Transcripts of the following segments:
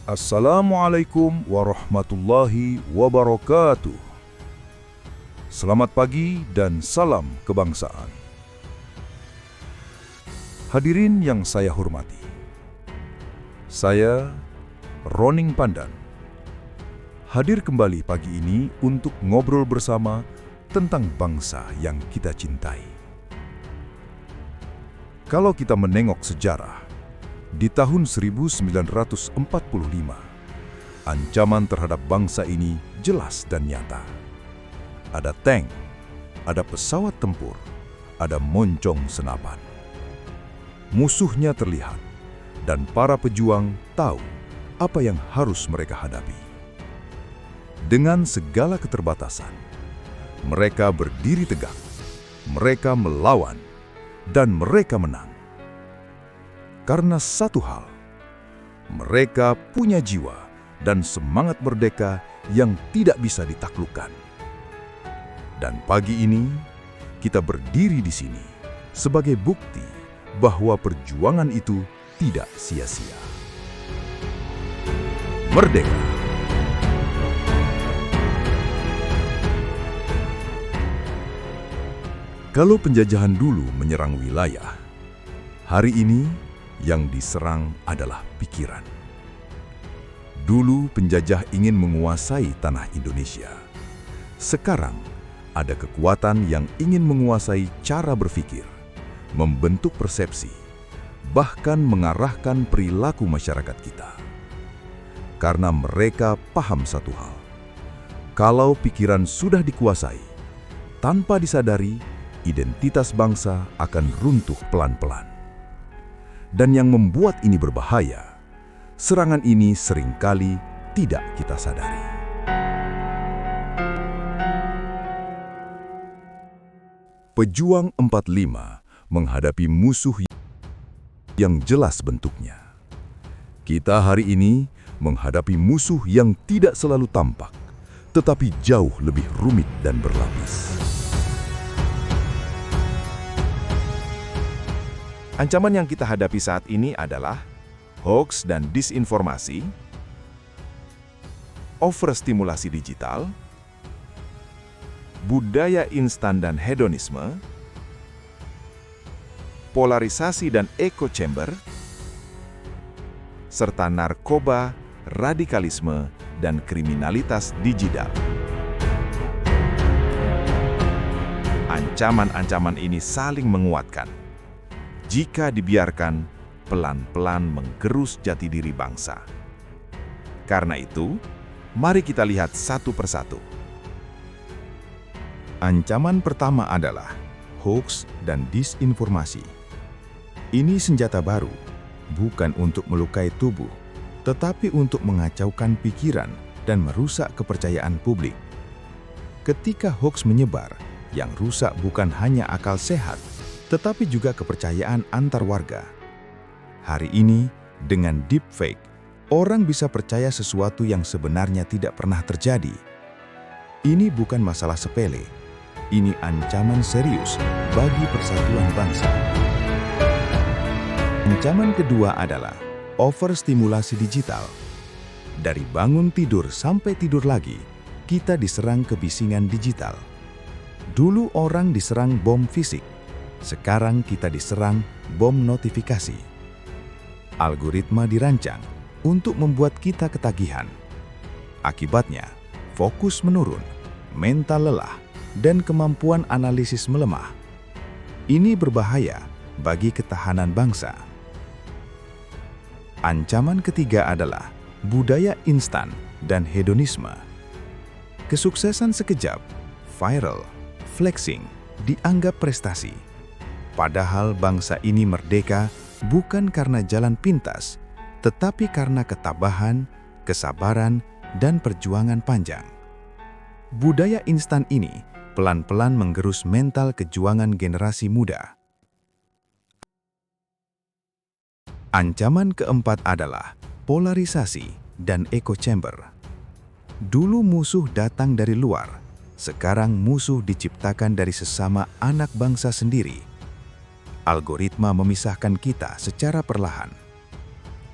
Assalamualaikum warahmatullahi wabarakatuh. Selamat pagi dan salam kebangsaan. Hadirin yang saya hormati, saya Roning Pandan hadir kembali pagi ini untuk ngobrol bersama tentang bangsa yang kita cintai. Kalau kita menengok sejarah, di tahun 1945, ancaman terhadap bangsa ini jelas dan nyata. Ada tank, ada pesawat tempur, ada moncong senapan. Musuhnya terlihat, dan para pejuang tahu apa yang harus mereka hadapi. Dengan segala keterbatasan, mereka berdiri tegak, mereka melawan, dan mereka menang. Karena satu hal, mereka punya jiwa dan semangat merdeka yang tidak bisa ditaklukkan. Dan pagi ini, kita berdiri di sini sebagai bukti bahwa perjuangan itu tidak sia-sia. Merdeka! Kalau penjajahan dulu menyerang wilayah, hari ini yang diserang adalah pikiran. Dulu penjajah ingin menguasai tanah Indonesia. Sekarang ada kekuatan yang ingin menguasai cara berpikir, membentuk persepsi, bahkan mengarahkan perilaku masyarakat kita. Karena mereka paham satu hal, kalau pikiran sudah dikuasai, tanpa disadari, identitas bangsa akan runtuh pelan-pelan. Dan yang membuat ini berbahaya, serangan ini seringkali tidak kita sadari. Pejuang 45 menghadapi musuh yang jelas bentuknya. Kita hari ini menghadapi musuh yang tidak selalu tampak, tetapi jauh lebih rumit dan berlapis. Ancaman yang kita hadapi saat ini adalah hoax dan disinformasi, overstimulasi digital, budaya instan dan hedonisme, polarisasi dan echo chamber, serta narkoba, radikalisme, dan kriminalitas digital. Ancaman-ancaman ini saling menguatkan. Jika dibiarkan, pelan-pelan menggerus jati diri bangsa. Karena itu, mari kita lihat satu persatu. Ancaman pertama adalah hoax dan disinformasi. Ini senjata baru, bukan untuk melukai tubuh, tetapi untuk mengacaukan pikiran dan merusak kepercayaan publik. Ketika hoax menyebar, yang rusak bukan hanya akal sehat, tetapi juga kepercayaan antar warga. Hari ini, dengan deepfake, orang bisa percaya sesuatu yang sebenarnya tidak pernah terjadi. Ini bukan masalah sepele, ini ancaman serius bagi persatuan bangsa. Ancaman kedua adalah overstimulasi digital. Dari bangun tidur sampai tidur lagi, kita diserang kebisingan digital. Dulu orang diserang bom fisik, sekarang kita diserang bom notifikasi. Algoritma dirancang untuk membuat kita ketagihan. Akibatnya, fokus menurun, mental lelah, dan kemampuan analisis melemah. Ini berbahaya bagi ketahanan bangsa. Ancaman ketiga adalah budaya instan dan hedonisme. Kesuksesan sekejap, viral, flexing, dianggap prestasi. Padahal bangsa ini merdeka bukan karena jalan pintas, tetapi karena ketabahan, kesabaran, dan perjuangan panjang. Budaya instan ini pelan-pelan menggerus mental kejuangan generasi muda. Ancaman keempat adalah polarisasi dan echo chamber. Dulu musuh datang dari luar, sekarang musuh diciptakan dari sesama anak bangsa sendiri. Algoritma memisahkan kita secara perlahan.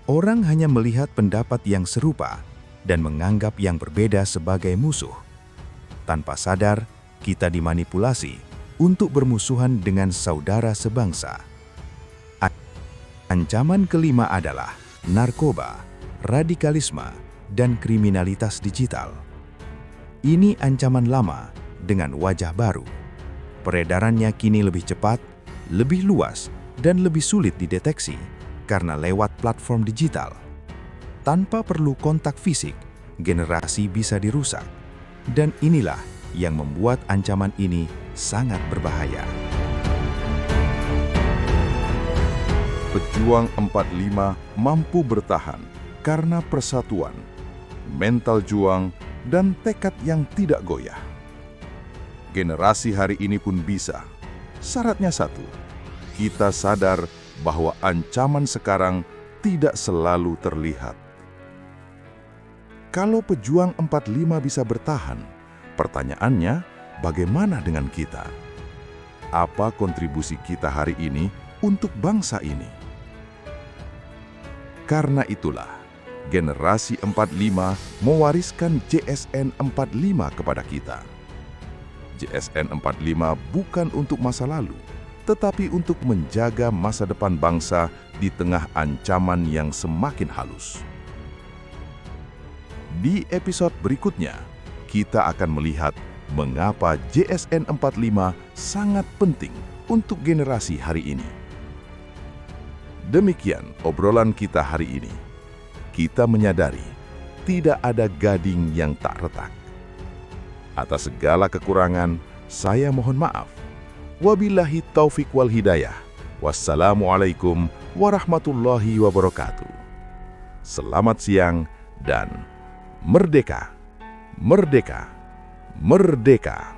Orang hanya melihat pendapat yang serupa dan menganggap yang berbeda sebagai musuh. Tanpa sadar, kita dimanipulasi untuk bermusuhan dengan saudara sebangsa. Ancaman kelima adalah narkoba, radikalisme, dan kriminalitas digital. Ini ancaman lama dengan wajah baru. Peredarannya kini lebih cepat, lebih luas, dan lebih sulit dideteksi karena lewat platform digital. Tanpa perlu kontak fisik, generasi bisa dirusak. Dan inilah yang membuat ancaman ini sangat berbahaya. Pejuang 45 mampu bertahan karena persatuan, mental juang, dan tekad yang tidak goyah. Generasi hari ini pun bisa. Syaratnya satu, kita sadar bahwa ancaman sekarang tidak selalu terlihat. Kalau pejuang 45 bisa bertahan, pertanyaannya, bagaimana dengan kita? Apa kontribusi kita hari ini untuk bangsa ini? Karena itulah, generasi 45 mewariskan JSN 45 kepada kita. JSN 45 bukan untuk masa lalu, tetapi untuk menjaga masa depan bangsa di tengah ancaman yang semakin halus. Di episode berikutnya, kita akan melihat mengapa JSN 45 sangat penting untuk generasi hari ini. Demikian obrolan kita hari ini. Kita menyadari tidak ada gading yang tak retak. Atas segala kekurangan, saya mohon maaf. Wabillahi taufik wal hidayah. Wassalamualaikum warahmatullahi wabarakatuh. Selamat siang dan merdeka, merdeka, merdeka.